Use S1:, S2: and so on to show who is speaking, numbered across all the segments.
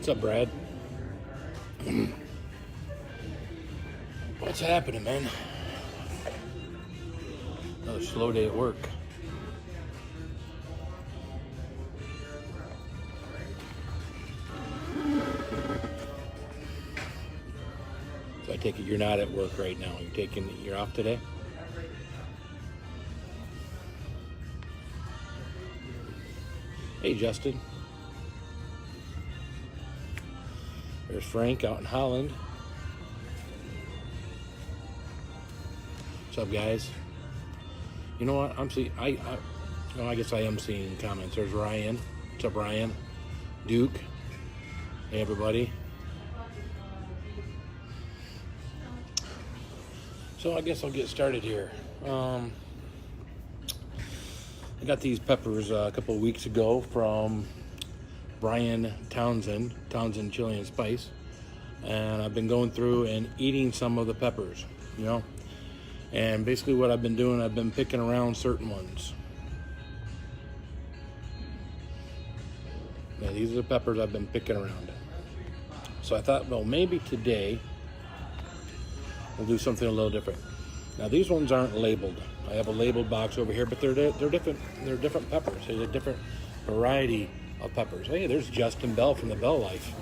S1: What's up, Brad? What's happening, man? Another slow day at work. So I take it you're not at work right now. You're off today? Hey, Justin. There's Frank out in Holland. What's up, guys? You know what? I guess I am seeing comments. There's Ryan. What's up, Ryan? Duke. Hey, everybody. So I guess I'll get started here. I got these peppers a couple of weeks ago from Brian Townsend Chili and Spice, and I've been going through and eating some of the peppers, and basically what I've been doing, I've been picking around certain ones. Now these are the peppers I've been picking around. So I thought, well, maybe today we'll do something a little different. Now these ones aren't labeled. I have a labeled box over here, but they're different. They're different peppers. There's a different variety of peppers. Hey, there's Justin Bell from the Bell Life.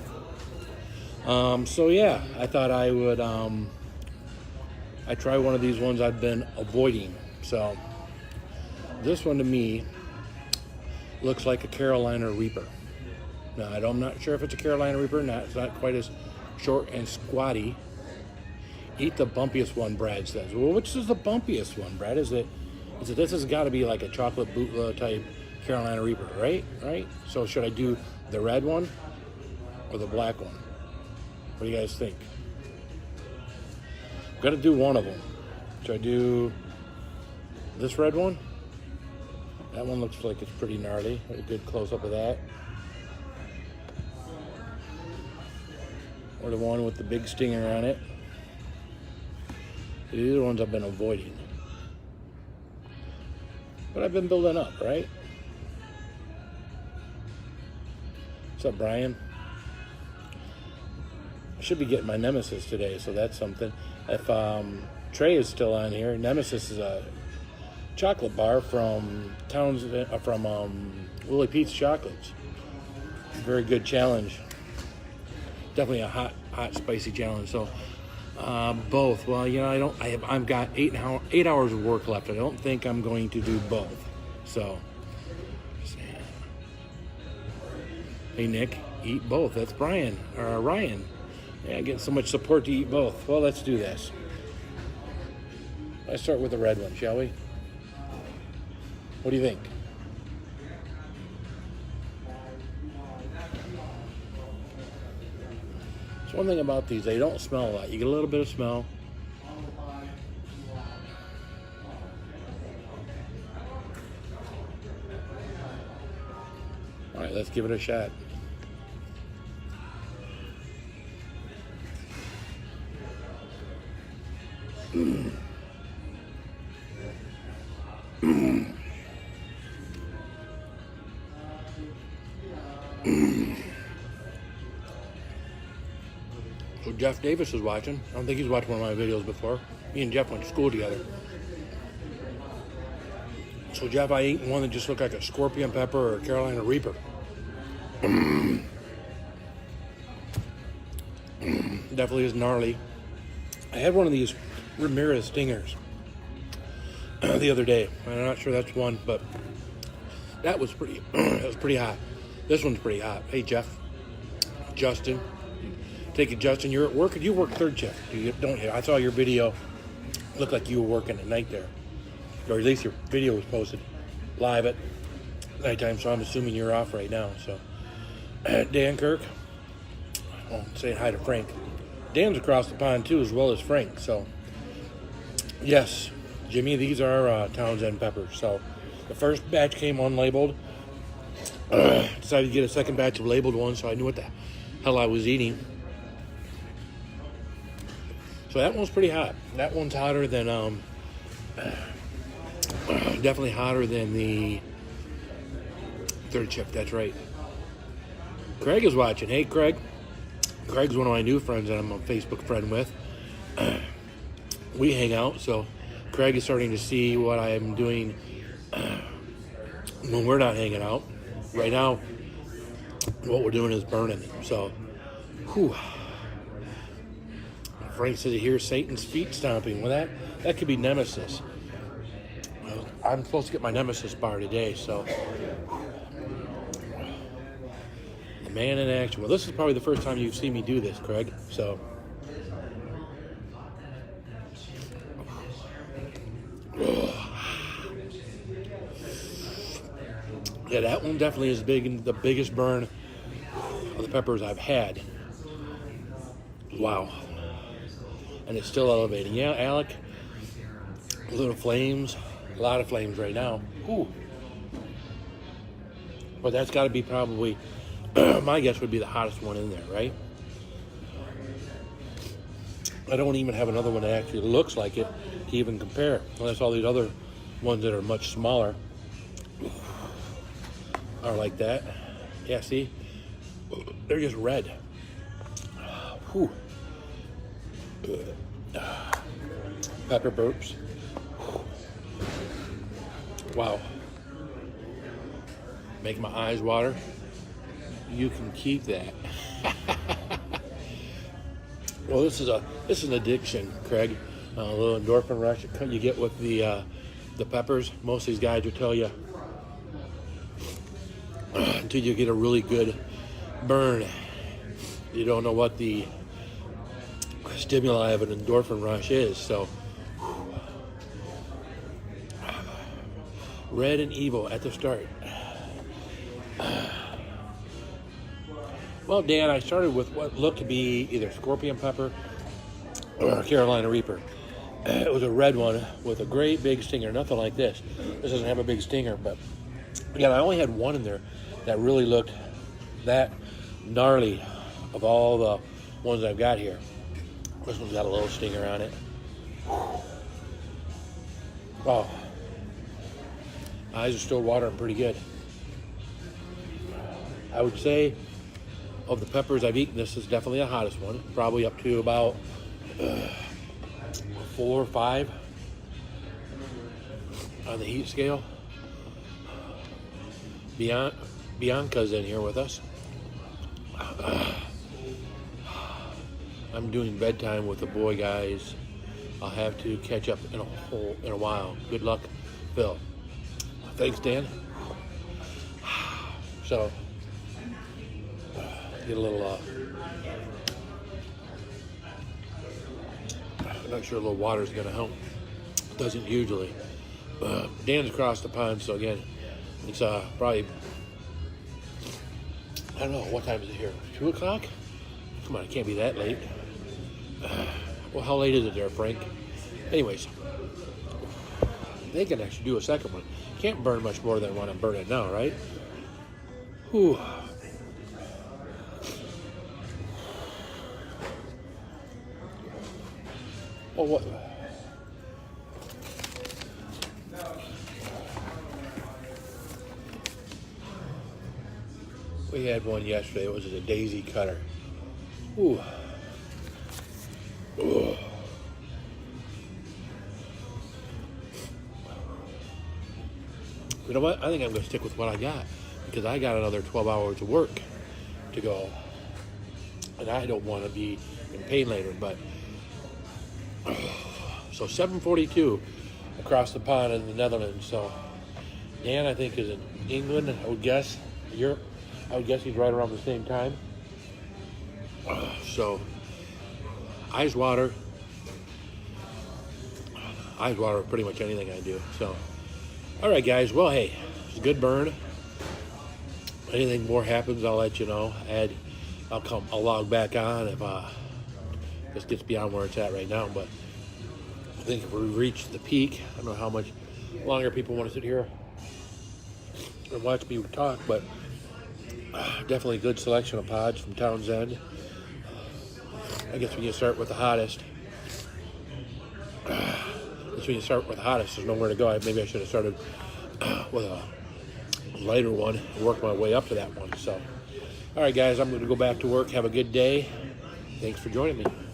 S1: So yeah, I thought I would I try one of these ones I've been avoiding. So this one to me looks like a Carolina Reaper. Now I'm not sure if it's a Carolina Reaper or not. It's not quite as short and squatty. Eat the bumpiest one, Brad says. Well, which is the bumpiest one, Brad? Is it this has got to be like a chocolate bootleg type Carolina Reaper, right? So should I do the red one or the black one? What do you guys think? I'm gonna do one of them. Should I do this red one? That one looks like it's pretty gnarly. A good close-up of that. Or the one with the big stinger on it. These are the ones I've been avoiding. But I've been building up, right? What's up, Brian? I should be getting my Nemesis today, so that's something. If Trey is still on here, Nemesis is a chocolate bar from Willie Pete's Chocolates. Very good challenge. Definitely a hot, spicy challenge. So both. Well, I've got 8 hours of work left. I don't think I'm going to do both. So, hey Nick, eat both. That's Ryan. Yeah, getting so much support to eat both. Well, let's do this. Let's start with the red one, shall we? What do you think? So one thing about these, they don't smell a lot. You get a little bit of smell. All right, let's give it a shot. So Jeff Davis is watching. I don't think he's watched one of my videos before. Me and Jeff went to school together. So Jeff, I ate one that just looked like a scorpion pepper or a Carolina Reaper. Definitely is gnarly. I had one of these Ramirez stingers the other day. I'm not sure that's one, but that was pretty. That was pretty hot. This one's pretty hot. Hey Jeff, Justin. Take it, Justin. You're at work, or you work third shift? I saw your video. Looked like you were working at night there, or at least your video was posted live at nighttime. So I'm assuming you're off right now. So Dan Kirk. Oh, saying hi to Frank. Dan's across the pond too, as well as Frank. So yes, Jimmy, these are Townsend peppers. So the first batch came unlabeled. Decided to get a second batch of labeled ones, so I knew what the hell I was eating. So that one's pretty hot. That one's hotter than, definitely hotter than the third shift. That's right. Craig is watching. Hey, Craig. Craig's one of my new friends that I'm a Facebook friend with. We hang out, so Craig is starting to see what I'm doing when we're not hanging out. Right now, what we're doing is burning. So, whew. Frank says he hears Satan's feet stomping. Well, that could be Nemesis. I'm supposed to get my Nemesis bar today, so. The man in action. Well, this is probably the first time you've seen me do this, Craig. So. Yeah, that one definitely is big, the biggest burn of the peppers I've had. Wow. And it's still elevating. Yeah, Alec, little flames, a lot of flames right now. Ooh. But that's got to be probably, my guess would be the hottest one in there, right? I don't even have another one that actually looks like it to even compare. Unless all these other ones that are much smaller are like that. Yeah, see? They're just red. Whew. Pepper burps. Wow. Make my eyes water. You can keep that. Well, this is an addiction, Craig. A little endorphin rush you get with the peppers. Most of these guys will tell you until you get a really good burn, you don't know what the stimuli of an endorphin rush is. So, red and evil at the start. Well, Dan, I started with what looked to be either scorpion pepper or Carolina Reaper. It was a red one with a great big stinger, nothing like this. This doesn't have a big stinger, but again, I only had one in there that really looked that gnarly of all the ones I've got here. This one's got a little stinger on it. Wow. Eyes are still watering pretty good. I would say of the peppers I've eaten, this is definitely the hottest one. Probably up to about 4 or 5 on the heat scale. Bianca's in here with us. I'm doing bedtime with the boy guys. I'll have to catch up in a while. Good luck, Phil. Thanks, Dan. So, get a little, I'm not sure a little water is going to help. Doesn't usually. Dan's across the pond, so again, it's probably, I don't know, what time is it here? 2 o'clock? Come on, it can't be that late. Well, how late is it there, Frank? Anyways, they can actually do a second one. Can't burn much more than what I'm burning now, right? Whew. Oh, what? We had one yesterday. It was a daisy cutter. Ooh. Ooh. You know what? I think I'm going to stick with what I got because I got another 12 hours of work to go. And I don't want to be in pain later, but so 7:42 across the pond in the Netherlands. So Dan, I think, is in England. I would guess Europe. I would guess he's right around the same time. So eyes water pretty much anything I do. So all right, guys. Well, hey, it's a good burn. Anything more happens, I'll let you know. I'll log back on if this gets beyond where it's at right now. But I think if we reach the peak, I don't know how much longer people want to sit here and watch me talk, but definitely a good selection of pods from Townsend. I guess we can start with the hottest. There's nowhere to go. Maybe I should have started with a lighter one and work my way up to that one. So, all right, guys, I'm going to go back to work. Have a good day. Thanks for joining me.